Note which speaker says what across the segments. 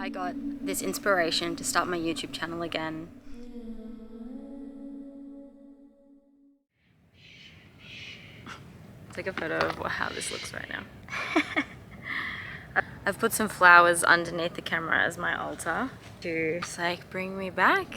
Speaker 1: I got this inspiration to start my YouTube channel again. Take a photo of how this looks right now. I've put some flowers underneath the camera as my altar to just like bring me back.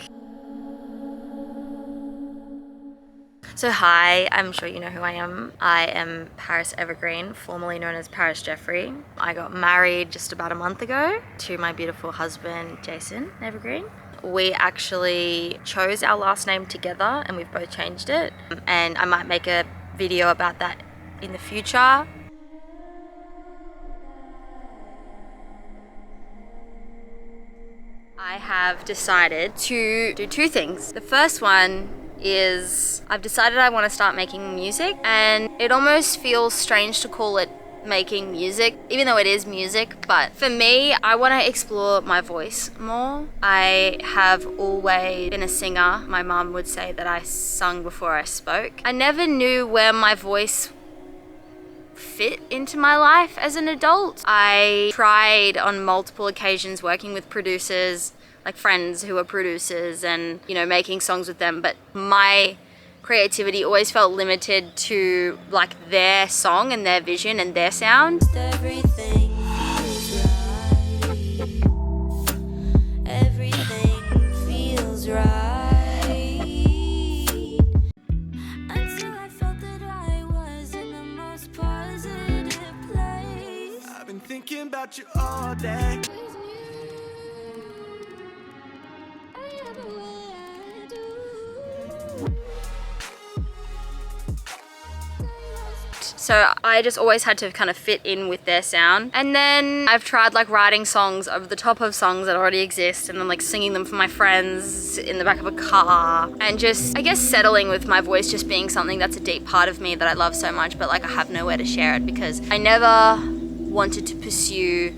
Speaker 1: So hi, I'm sure you know who I am. I am Paris Evergreen, formerly known as Paris Jeffrey. I got married just about a month ago to my beautiful husband, Jason Evergreen. We actually chose our last name together and we've both changed it. And I might make a video about that in the future. I have decided to do two things. The first one is I've decided I want to start making music, and it almost feels strange to call it making music, even though it is music. But for me, I want to explore my voice more. I have always been a singer. My mom would say that I sung before I spoke. I never knew where my voice fit into my life as an adult. I tried on multiple occasions working with producers, like friends who are producers, and making songs with them, but my creativity always felt limited to like their song and their vision and their sound. Everything feels right. Everything feels right. Until I felt that I was in the most positive place. I've been thinking about you all day. So I just always had to kind of fit in with their sound. And then I've tried like writing songs over the top of songs that already exist and then like singing them for my friends in the back of a car, and just, I guess, settling with my voice just being something that's a deep part of me that I love so much, but like I have nowhere to share it because I never wanted to pursue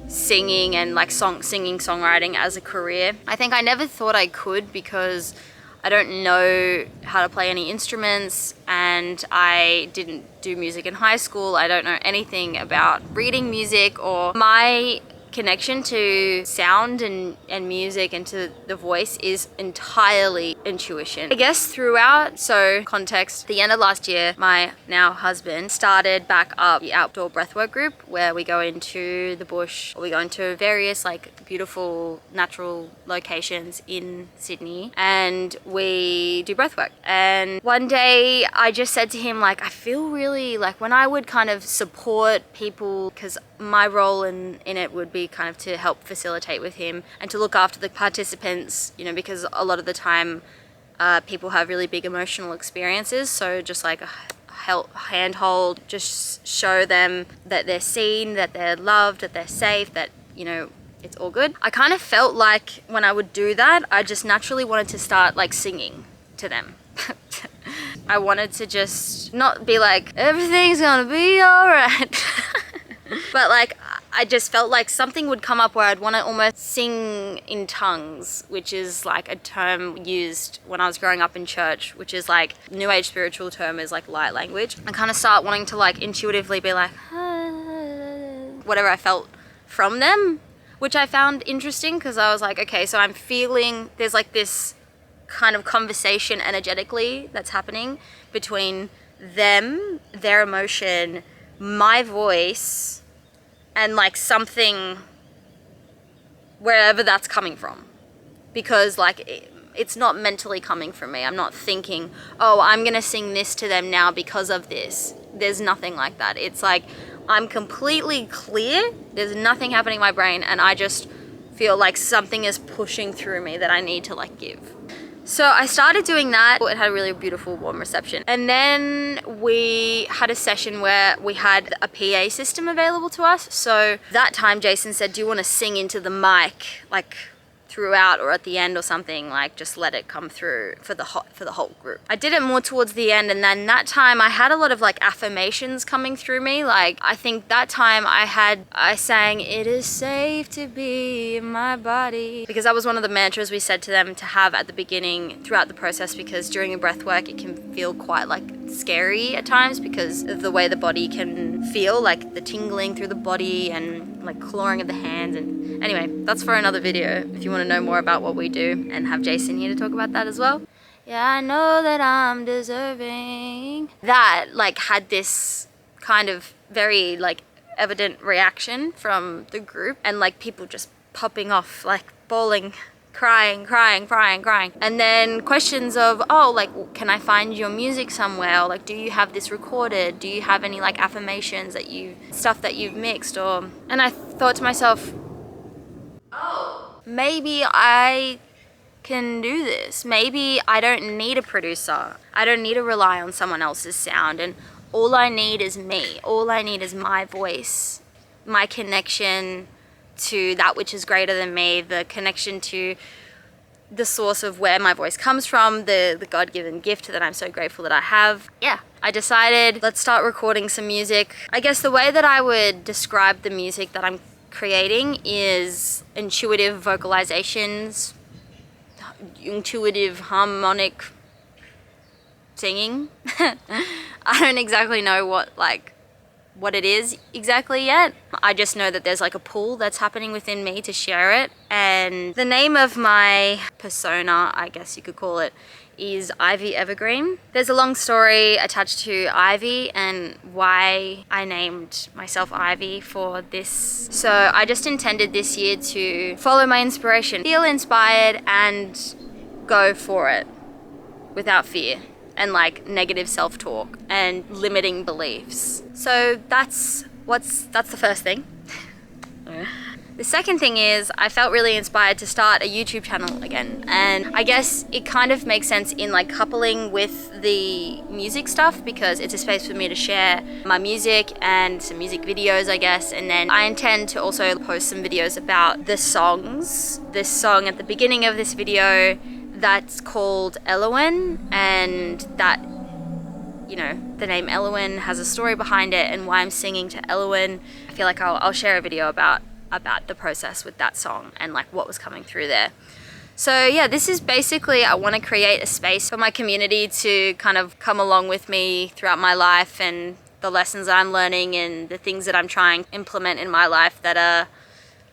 Speaker 1: singing and like songwriting as a career. I think I never thought I could because I don't know how to play any instruments, and I didn't do music in high school. I don't know anything about reading music, or my connection to sound and music and to the voice is entirely intuition. I guess throughout, so context, the end of last year, my now husband started back up the outdoor breathwork group where we go into the bush, or we go into various like beautiful natural locations in Sydney and we do breathwork. And one day I just said to him, like, I feel really like when I would kind of support people, because my role in it would be kind of to help facilitate with him and to look after the participants, because a lot of the time people have really big emotional experiences. So just like a handhold, just show them that they're seen, that they're loved, that they're safe, that, it's all good. I kind of felt like when I would do that, I just naturally wanted to start like singing to them. I wanted to just not be like, everything's gonna be all right. But like, I just felt like something would come up where I'd want to almost sing in tongues, which is like a term used when I was growing up in church, which is like New Age spiritual term is like light language. I kind of start wanting to like intuitively be like, whatever I felt from them, which I found interesting because I was like, okay, so I'm feeling there's like this kind of conversation energetically that's happening between them, their emotion, my voice, and like something wherever that's coming from, because like it's not mentally coming from me. I'm not thinking, oh, I'm gonna sing this to them now because of this. There's nothing like that. It's like I'm completely clear, there's nothing happening in my brain, and I just feel like something is pushing through me that I need to like give. So I started doing that. It had a really beautiful, warm reception. And then we had a session where we had a PA system available to us. So that time Jason said, do you want to sing into the mic, like throughout or at the end or something, like just let it come through for the whole group. I did it more towards the end, and then that time I had a lot of like affirmations coming through me. Like I think that time I sang "It is safe to be in my body," because that was one of the mantras we said to them to have at the beginning throughout the process, because during a breath work it can feel quite like scary at times because of the way the body can feel, like the tingling through the body and like clawing of the hands. And anyway, that's for another video if you want to know more about what we do, and have Jason here to talk about that as well. Yeah, I know that I'm deserving. That like had this kind of very like evident reaction from the group, and like people just popping off, like bawling, crying. And then questions of, oh, like, can I find your music somewhere? Or like, do you have this recorded? Do you have any like affirmations stuff that you've mixed? And I thought to myself, oh, maybe I can do this. Maybe I don't need a producer. I don't need to rely on someone else's sound. And all I need is me. All I need is my voice, my connection to that which is greater than me, the connection to the source of where my voice comes from, the God-given gift that I'm so grateful that I have. Yeah, I decided, let's start recording some music. I guess the way that I would describe the music that I'm creating is intuitive vocalizations, intuitive harmonic singing. I don't exactly know what it is exactly yet. I just know that there's like a pull that's happening within me to share it. And the name of my persona, I guess you could call it, is Ivy Evergreen. There's a long story attached to Ivy and why I named myself Ivy for this. So I just intended this year to follow my inspiration, feel inspired and go for it without fear and like negative self-talk and limiting beliefs. So that's the first thing. The second thing is I felt really inspired to start a YouTube channel again, and I guess it kind of makes sense in like coupling with the music stuff, because it's a space for me to share my music and some music videos, I guess. And then I intend to also post some videos about the songs. This song at the beginning of this video, that's called Elowen, and that, you know, the name Elowen has a story behind it and why I'm singing to Elowen. I feel like I'll share a video about the process with that song and like what was coming through there. So yeah, this is basically, I want to create a space for my community to kind of come along with me throughout my life and the lessons that I'm learning and the things that I'm trying to implement in my life that are,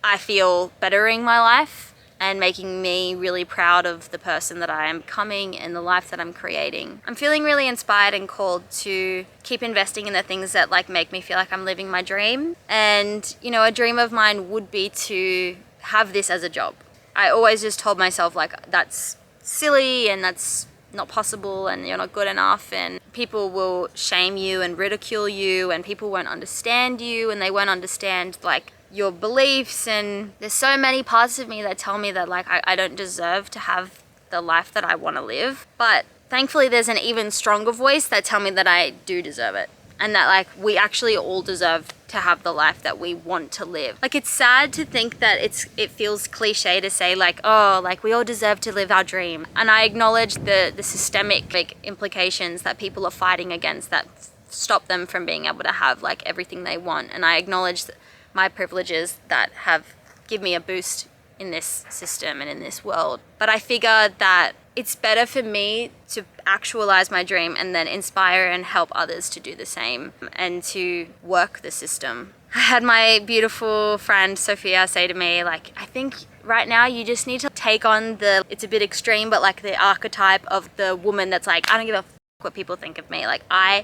Speaker 1: I feel, bettering my life and making me really proud of the person that I am becoming and the life that I'm creating. I'm feeling really inspired and called to keep investing in the things that like make me feel like I'm living my dream. And you know, a dream of mine would be to have this as a job. I always just told myself like, that's silly and that's not possible and you're not good enough, and people will shame you and ridicule you, and people won't understand you, and they won't understand like your beliefs. And there's so many parts of me that tell me that like I don't deserve to have the life that I want to live. But thankfully there's an even stronger voice that tell me that I do deserve it, and that like we actually all deserve to have the life that we want to live. Like, it's sad to think that it feels cliche to say like, oh, like we all deserve to live our dream. And I acknowledge the systemic like implications that people are fighting against that stop them from being able to have like everything they want. And I acknowledge my privileges that have given me a boost in this system and in this world. But I figure that it's better for me to actualize my dream and then inspire and help others to do the same and to work the system. I had my beautiful friend Sophia say to me, like, I think right now you just need to take on it's a bit extreme, but like the archetype of the woman that's like, I don't give a f what people think of me. Like I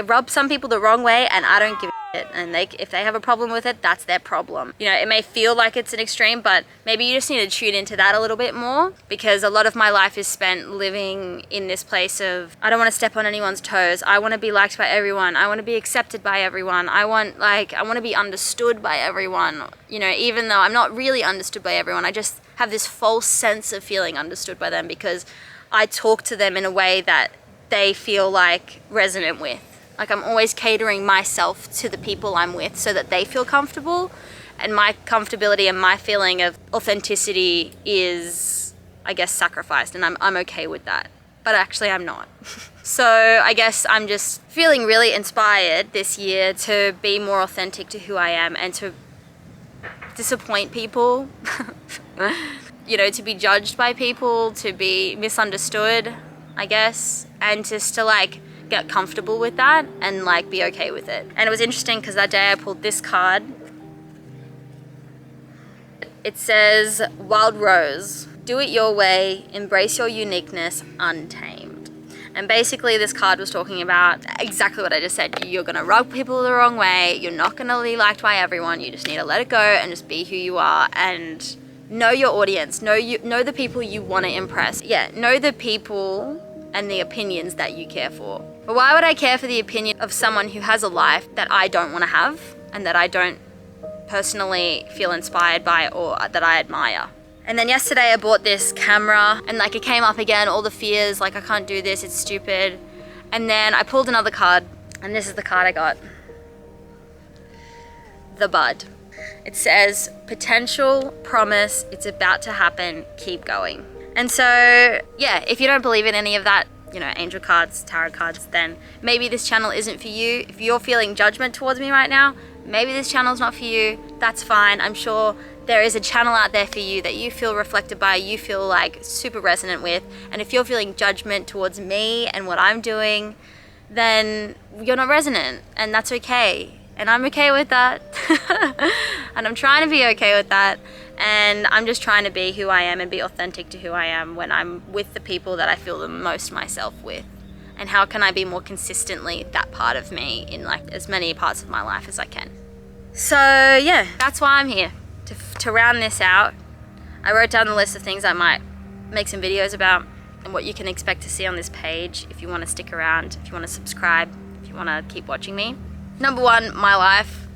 Speaker 1: rub some people the wrong way and I don't give a shit. And if they have a problem with it, that's their problem. You know, it may feel like it's an extreme, but maybe you just need to tune into that a little bit more, because a lot of my life is spent living in this place of, I don't want to step on anyone's toes. I want to be liked by everyone. I want to be accepted by everyone. I want to be understood by everyone. You know, even though I'm not really understood by everyone, I just have this false sense of feeling understood by them because I talk to them in a way that they feel like resonant with. Like I'm always catering myself to the people I'm with so that they feel comfortable. And my comfortability and my feeling of authenticity is, I guess, sacrificed, and I'm okay with that. But actually I'm not. So I guess I'm just feeling really inspired this year to be more authentic to who I am and to disappoint people. You know, to be judged by people, to be misunderstood, I guess, and just to like get comfortable with that and like be okay with it. And it was interesting because that day I pulled this card. It says, Wild Rose, do it your way, embrace your uniqueness, untamed. And basically this card was talking about exactly what I just said. You're gonna rub people the wrong way, you're not gonna be liked by everyone, you just need to let it go and just be who you are and know your audience, know the people you wanna impress. Yeah, know the people and the opinions that you care for. But why would I care for the opinion of someone who has a life that I don't wanna have and that I don't personally feel inspired by or that I admire? And then yesterday I bought this camera and like it came up again, all the fears, like I can't do this, it's stupid. And then I pulled another card and this is the card I got. The Bud. It says, potential, promise, it's about to happen, keep going. And so, yeah, if you don't believe in any of that, you know, angel cards, tarot cards, then maybe this channel isn't for you. If you're feeling judgment towards me right now, maybe this channel's not for you, that's fine. I'm sure there is a channel out there for you that you feel reflected by, you feel like super resonant with. And if you're feeling judgment towards me and what I'm doing, then you're not resonant, and that's okay. And I'm okay with that. And I'm trying to be okay with that. And I'm just trying to be who I am and be authentic to who I am when I'm with the people that I feel the most myself with. And how can I be more consistently that part of me in like as many parts of my life as I can. So yeah, that's why I'm here, to round this out. I wrote down the list of things I might make some videos about and what you can expect to see on this page if you want to stick around, if you want to subscribe, if you want to keep watching me. Number one, my life.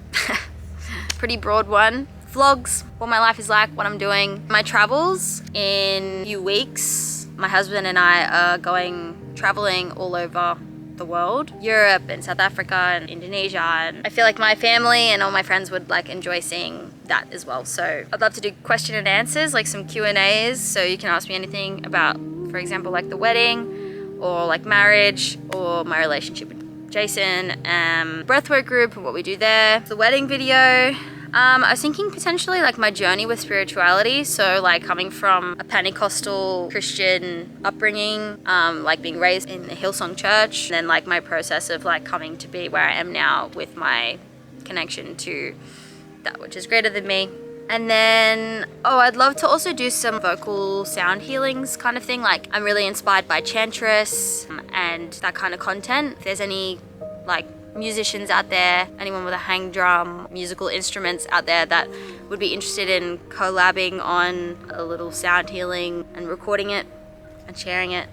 Speaker 1: Pretty broad one. Vlogs, what my life is like, what I'm doing. My travels in a few weeks. My husband and I are going traveling all over the world. Europe and South Africa and Indonesia. And I feel like my family and all my friends would like enjoy seeing that as well. So I'd love to do question and answers, like some Q&As. So you can ask me anything about, for example, like the wedding or like marriage or my relationship with Jason, breathwork group and what we do there. The wedding video. I was thinking potentially like my journey with spirituality. So like coming from a Pentecostal Christian upbringing, like being raised in the Hillsong Church, and then like my process of like coming to be where I am now with my connection to that which is greater than me. And then, I'd love to also do some vocal sound healings kind of thing. Like I'm really inspired by Chantress and that kind of content. If there's any like musicians out there, anyone with a hang drum, musical instruments out there that would be interested in collabing on a little sound healing and recording it and sharing it,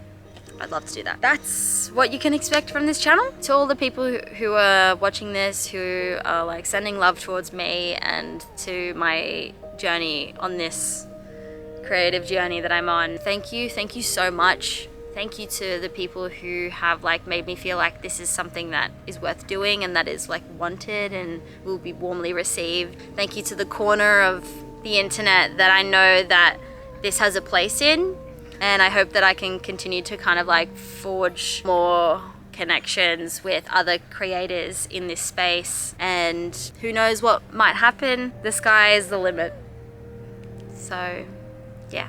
Speaker 1: I'd love to do that. That's what you can expect from this channel. To all the people who are watching this, who are like sending love towards me and to my journey on this creative journey that I'm on, thank you so much. Thank you to the people who have like made me feel like this is something that is worth doing and that is like wanted and will be warmly received. Thank you to the corner of the internet that I know that this has a place in, and I hope that I can continue to kind of like forge more connections with other creators in this space, and who knows what might happen. The sky is the limit. So yeah.